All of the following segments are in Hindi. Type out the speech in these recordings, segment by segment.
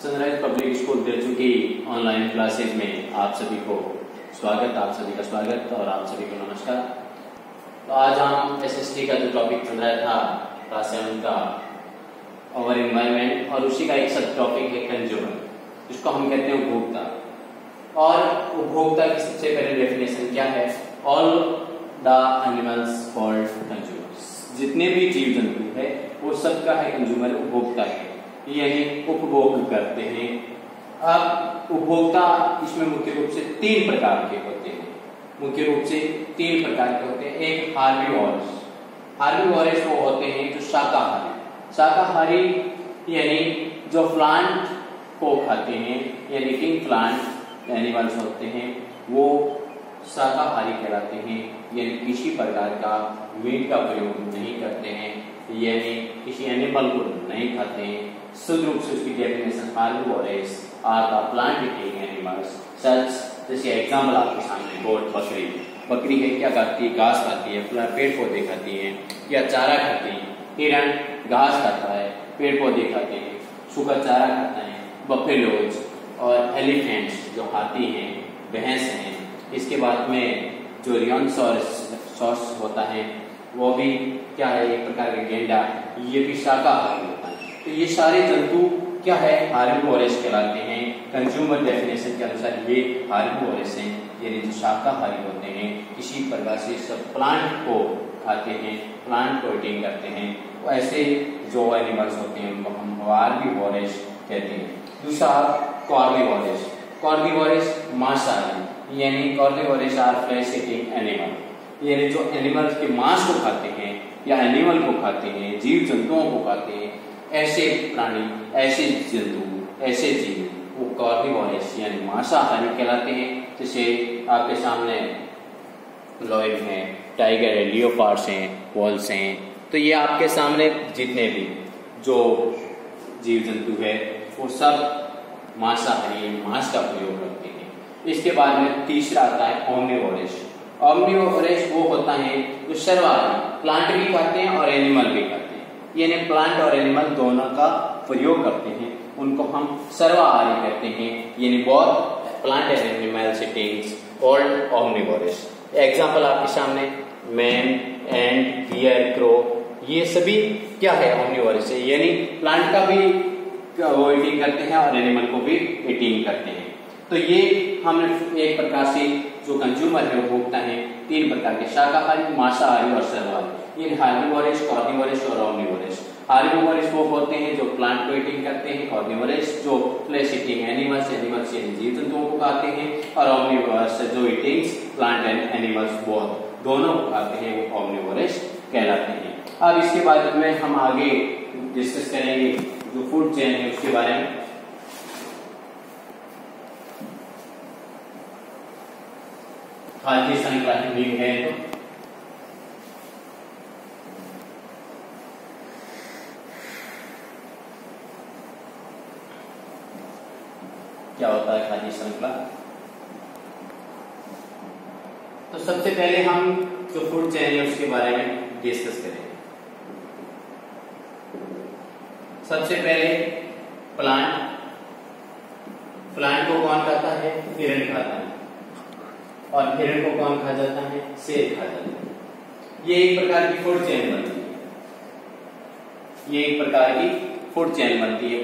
सनराइज पब्लिक स्कूल देचू की ऑनलाइन क्लासेज में आप सभी को स्वागत, आप सभी का स्वागत और आप सभी को नमस्कार। तो आज हम एसएसटी का जो टॉपिक चल रहा था क्लास 7 का ओवर एनवायरमेंट, और उसी का एक सब टॉपिक है कंज्यूमर, जिसको हम कहते हैं उपभोक्ता। और उपभोक्ता की सबसे पहले डेफिनेशन क्या है? All the animals called consumers, जितने भी जीव जंतु है वो सबका है कंज्यूमर, उपभोक्ता है, यानी उपभोग करते हैं। अब उपभोक्ता इसमें मुख्य रूप से 3 प्रकार के होते हैं, मुख्य रूप से 3 प्रकार के होते हैं। एक हार्बीवोरस, हार्बीवोरस वो होते हैं जो शाकाहारी, शाकाहारी यानी जो प्लांट को खाते हैं, यानी लिविंग प्लांट एनिमल्स होते हैं वो शाकाहारी कहलाते हैं, यानी किसी प्रकार का मीट का प्रयोग नहीं करते हैं, यानी किसी एनिमल को नहीं खाते हैं। शुद्ध रूप से उसकी definition herbivorous are the plant eating animals such, जैसे एग्जाम्पल आपके सामने गोट, बकरी, बकरी है क्या खाती है? घास खाती है, पेड़ पौधे खाती है या चारा खाती है। हिरण घास खाता है, पेड़ पौधे खाते हैं, सूखा चारा खाता है। बफेलोज और एलिफेंट्स जो हाथी हैं, भैंस हैं। इसके बाद में जो रियोनोसॉरस होता है वो भी क्या है? एक प्रकार का गेंडा, ये भी शाकाहारी होता है। तो ये सारे जंतु क्या है? हार्बीवोरस कहलाते हैं। कंज्यूमर डेफिनेशन के अनुसार ये हार्बीवोरस हैं, यानी जो शाकाहारी होते हैं, किसी प्रकार से सब प्लांट को खाते हैं, प्लांट को ईटिंग करते हैं। तो ऐसे जो एनिमल्स होते हैं उनको हम हार्बीवोरस कहते हैं। दूसरा कार्निवोरस, कार्निवोरस मांसाहारी, यानी carnivorous are flesh eating animal, यानी जो एनिमल्स के मांस को खाते हैं या एनिमल को खाते हैं, जीव जंतुओं को खाते हैं, ऐसे प्राणी, ऐसे जंतु, ऐसे जीव वो कार्निवोरस यानी मांसाहारी कहलाते हैं। जैसे आपके सामने लॉयन है, टाइगर है, लियोपार्ड्स हैं, वॉल्स हैं। तो ये आपके सामने जितने भी जो जीव जंतु है वो सब मांसाहारी, मांस का प्रयोग करते हैं। इसके बाद में तीसरा आता है ओमनिवोरस। ओमनिवोरस वो होता है जो सर्वाहारी, प्लांट भी खाते हैं और एनिमल भी खाते हैं, यानी प्लांट और एनिमल दोनों का प्रयोग करते हैं, उनको हम सर्वाहारी कहते हैं, यानी both plant and animals eatings called omnivorous. Example आपके सामने मैन एंड बियर, क्रो, ये सभी क्या है? ओमनिवोरस है, यानी प्लांट का भी वो ईटिंग करते हैं और एनिमल को भी ईटिंग करते हैं। तो ये हम एक प्रकार से जो कंज्यूमर है वो भोगता है 3 प्रकार के, शाकाहारी, मांसाहारी और सर्वाहारी। ये हार्बीवोरस, कार्निवोरस और ओमनिवोरस। हार्बीवोरस वो होते हैं जो प्लांट को ईटिंग करते हैं, कार्निवोरस जो फ्लैश ईटिंग एनिमल्स, एनिमल्स यानी जीव जंतुओं को खाते हैं, और ओमनिवोरस जो eatings plant and animals both दोनों को खाते हैं, वो ओमनिवोरस कहलाते हैं। अब इसके बाद में हम आगे डिस्कस करेंगे जो फूड चेन है उसके बारे में। खाद्य श्रृंखला हिंदी है तो क्या होता है खाद्य श्रृंखला? तो सबसे पहले हम जो फूड चेन है उसके बारे में डिस्कस करेंगे। सबसे पहले प्लांट, प्लांट को कौन खाता है? हिरण खाता है, और हिरण को कौन खा जाता है? शेर खा जाता है। ये एक प्रकार की फूड चेन बनती है, ये एक प्रकार की फूड चेन बनती है।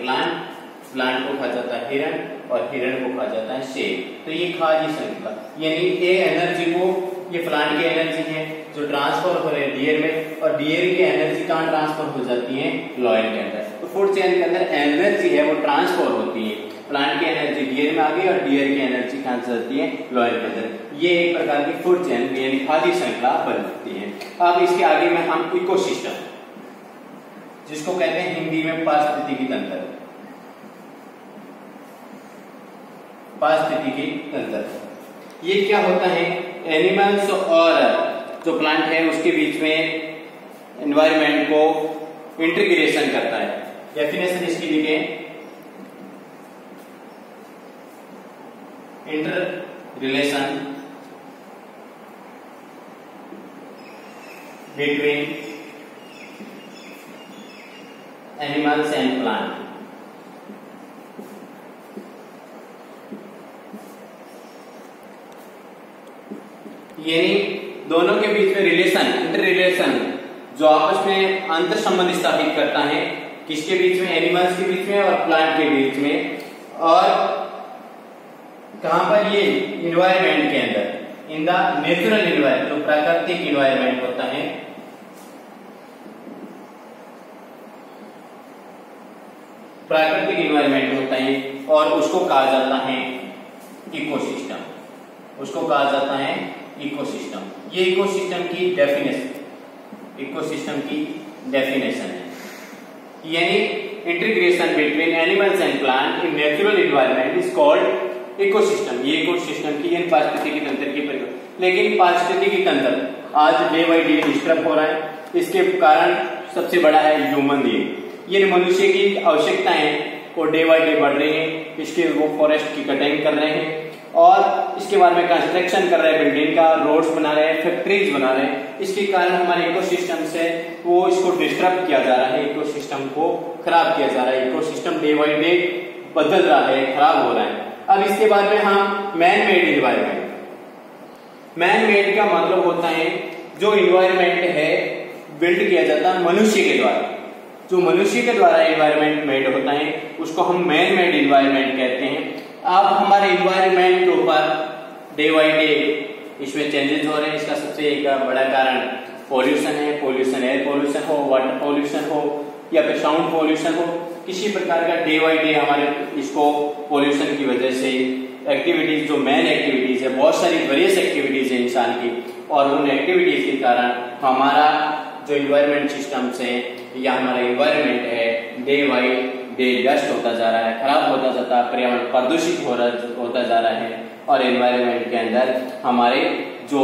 प्लांट को खा जाता है हिरण, और हिरण को खा जाता है शेर। तो ये खाद्य श्रृंखला, यानी ये एनर्जी को, ये प्लांट की एनर्जी है जो ट्रांसफर हो रही है डियर में, और डियर की एनर्जी कहाँ ट्रांसफर हो जाती है? लॉयन के अंदर। तो फूड चेन के अंदर एनर्जी है वो ट्रांसफर होती है, प्लांट की एनर्जी डियर में आ गई और डियर की एनर्जी कहाँ जाती है? लॉयन के अंदर। ये एक प्रकार की फूड चेन यानी खाद्य श्रृंखला बनती है। अब इसके आगे में हम इकोसिस्टम, जिसको कहते हैं हिंदी में पारिस्थितिकी तंत्र, पारिस्थितिकी तंत्र। ये क्या होता है? एनिमल्स और जो प्लांट है उसके बीच में एनवायरनमेंट को इंटीग्रेशन करता है। डेफिनेशन इसकी लिखे, inter relation between animals and plant. यानी दोनों के बीच में रिलेशन, इंटर रिलेशन जो आपस में अंतर संबंध स्थापित करता है, किसके बीच में, एनिमल्स के बीच में और प्लांट के बीच में, और कहां पर, ये इन्वायरमेंट के अंदर, इन द नेचुरल इन्वायरमेंट, जो प्राकृतिक इन्वायरमेंट होता है, प्राकृतिक इन्वायरमेंट होता है, और उसको कहा जाता है इकोसिस्टम, उसको कहा जाता है इकोसिस्टम। ये इकोसिस्टम की डेफिनेशन, इकोसिस्टम की डेफिनेशन है, यानी integration between animals and plant in natural environment is called ecosystem. ये इकोसिस्टम की पारिस्थितिकी तंत्र की परिभाषा। लेकिन पारिस्थितिकी तंत्र आज डे बाई डे डिस्टर्ब हो रहा है। इसके कारण सबसे बड़ा है ह्यूमन। ये मनुष्य की आवश्यकताएं वो डे बाई डे बढ़ रही है। इसके वो फॉरेस्ट की कटिंग कर रहे हैं और इसके बारे में कंस्ट्रक्शन कर रहे हैं, बिल्डिंग का, रोड्स बना रहे हैं, फैक्ट्रीज बना रहे हैं। इसके कारण हमारे इकोसिस्टम से वो इसको डिस्टर्ब किया जा रहा है, इकोसिस्टम को खराब किया जा रहा है। इकोसिस्टम डे बाई डे बदल रहा है, खराब हो रहा है। अब इसके बाद में हम man made environment. Man made का मतलब होता है जो इन्वायरमेंट है बिल्ड किया जाता है मनुष्य के द्वारा। जो मनुष्य के द्वारा इन्वायरमेंट मेड होता है उसको हम मैन मेड इन्वायरमेंट कहते हैं। अब हमारे इन्वायरमेंट के ऊपर डे बाई डे इसमें चेंजेस हो रहे हैं। इसका सबसे एक बड़ा कारण पॉल्यूशन है। पॉल्यूशन, एयर पॉल्यूशन हो, वाटर पॉल्यूशन हो या फिर साउंड पॉल्यूशन हो, किसी प्रकार का डे बाई डे हमारे इसको पॉल्यूशन की वजह से एक्टिविटीज, जो मेन एक्टिविटीज है, बहुत सारी वेरियस एक्टिविटीज है इंसान की, और उन एक्टिविटीज के कारण हमारा जो इन्वायरमेंट सिस्टम से या हमारा इन्वायरमेंट है डे बाई डे डस्ट होता जा रहा है, खराब होता जाता है, पर्यावरण प्रदूषित होता जा रहा है, और एनवायरनमेंट के अंदर हमारे जो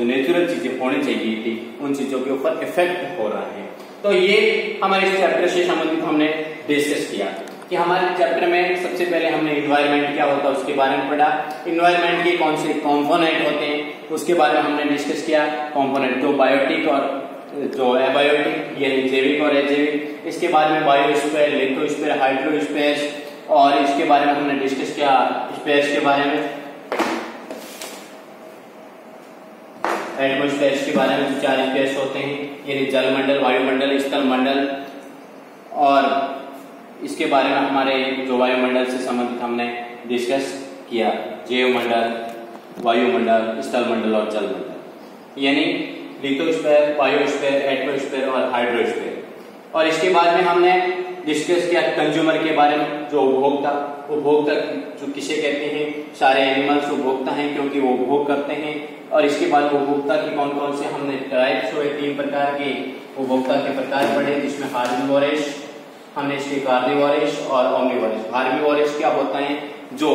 नेचुरल चीजें होनी चाहिए थी उन चीजों के ऊपर इफेक्ट हो रहा है। तो ये हमारे इस चैप्टर से संबंधित हमने डिस्कस किया कि हमारे चैप्टर में सबसे पहले हमने इन्वायरमेंट क्या होता है उसके बारे में पढ़ा। इन्वायरमेंट के कौन से कंपोनेंट होते हैं उसके बारे में हमने डिस्कस किया। कंपोनेंट जो बायोटिक और जो एबायोटिक, यानी जैविक और अजैविक। इसके बाद में बायोस्फीयर, लिथोस्फीयर, हाइड्रोस्फीयर, और इसके बारे में हमने डिस्कस किया स्पेस के बारे में, एटमॉस्फेयर के बारे में। जो 4 स्पेस होते हैं यानी जलमंडल, वायुमंडल, स्थल मंडल, और इसके बारे में हमारे जो वायुमंडल से संबंधित हमने डिस्कस किया, जैवमंडल, वायुमंडल, स्थल मंडल और जलमंडल, यानी लिथोस्फीयर, बायोस्फीयर, एटमॉस्फेयर और हाइड्रोस्फीयर। और इसके बाद में हमने डिस्कस किया कंज्यूमर के बारे में, जो उपभोक्ता। उपभोक्ता जो किसे कहते हैं, सारे एनिमल्स उपभोक्ता हैं क्योंकि वो उपभोग करते हैं। और इसके बाद उपभोक्ता की कौन कौन से हमने टाइप्स हुए, 3 प्रकार के उपभोक्ता के प्रकार पढ़े, जिसमें हार्बिवोरस, हमने इसके कार्निवोरस और ओमनिवोरस। हार्बिवोरस क्या होता है, जो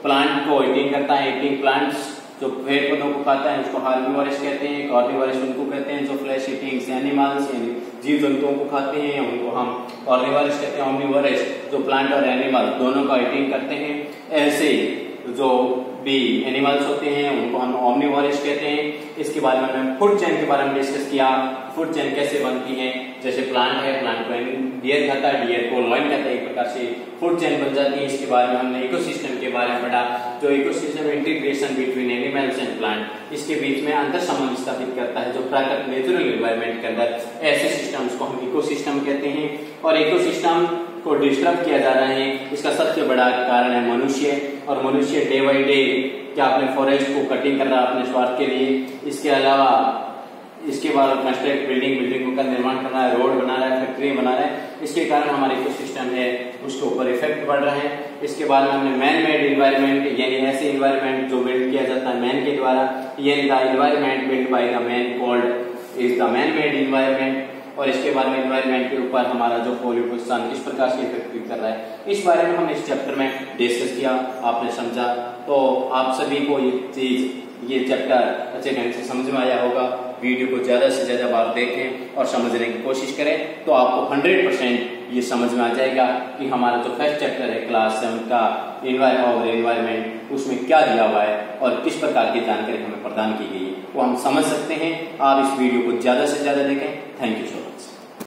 प्लांट को ईटिंग करता है, ईटिंग प्लांट्स, जो पेड़ पौधों को खाता है उसको हार्बिवोरस कहते हैं। कार्निवोरस उनको कहते हैं जो फ्लैश ईटिंग एनिमल्स यानी जीव जंतुओं को खाते हैं, उनको हम कार्निवोरस कहते हैं। ओमनिवोरस जो प्लांट और एनिमल दोनों का ईटिंग करते हैं। ऐसे जो भी एनिमल्स होते हैं उनको हम ओमनिवोरस कहते हैं। इसके बारे में हमने फूड चेन के बारे में डिस्कस किया, फूड चेन कैसे बनती है। जैसे प्लांट है, प्लांट को डियर खाता है, डियर को लॉइन खाता है, एक प्रकार से फूड चेन बन जाती है। इसके बारे में हमने इकोसिस्टम के बारे में पढ़ा, जो ecosystem integration between animals and plant, इसके बीच में अंतर संबंध स्थापित करता है। जो प्राकृतिक नेचुरल एनवायरनमेंट के अंदर ऐसे सिस्टम्स को हम इकोसिस्टम कहते हैं। और इकोसिस्टम को डिस्टर्ब किया जा रहा है, इसका सबसे बड़ा कारण है मनुष्य। और मनुष्य डे बाई डे क्या अपने फॉरेस्ट को कटिंग कर रहा है अपने स्वार्थ के लिए। इसके अलावा इसके बाद कंस्ट्रक्ट बिल्डिंग का निर्माण कर रहा है, रोड बना रहा है, फैक्ट्री बना रहा है। इसके कारण हमारे इकोसिस्टम है उसके ऊपर इफेक्ट पड़ रहा है। इसके बाद में हमने मैन मेड इन्वायरमेंट, यानी ऐसे इन्वायरमेंट जो बिल्ड किया जाता है मैन के द्वारा, यानी the environment build by the man called is the man made environment. और इसके बारे में इन्वायरमेंट के ऊपर हमारा जो पॉल्यूशन किस प्रकार से इफेक्ट कर रहा है, इस बारे में हमने इस चैप्टर में डिस्कस किया। आपने समझा, तो आप सभी को ये चैप्टर अच्छे ढंग से समझ में आया होगा। वीडियो को ज्यादा से ज्यादा बार देखें और समझने की कोशिश करें, तो आपको 100% ये समझ में आ जाएगा कि हमारा जो फर्स्ट चैप्टर है क्लास 7 का एनवायरनमेंट, उसमें क्या दिया हुआ है और किस प्रकार की जानकारी हमें प्रदान की गई है, वो हम समझ सकते हैं। आप इस वीडियो को ज्यादा से ज्यादा देखें। Thank you.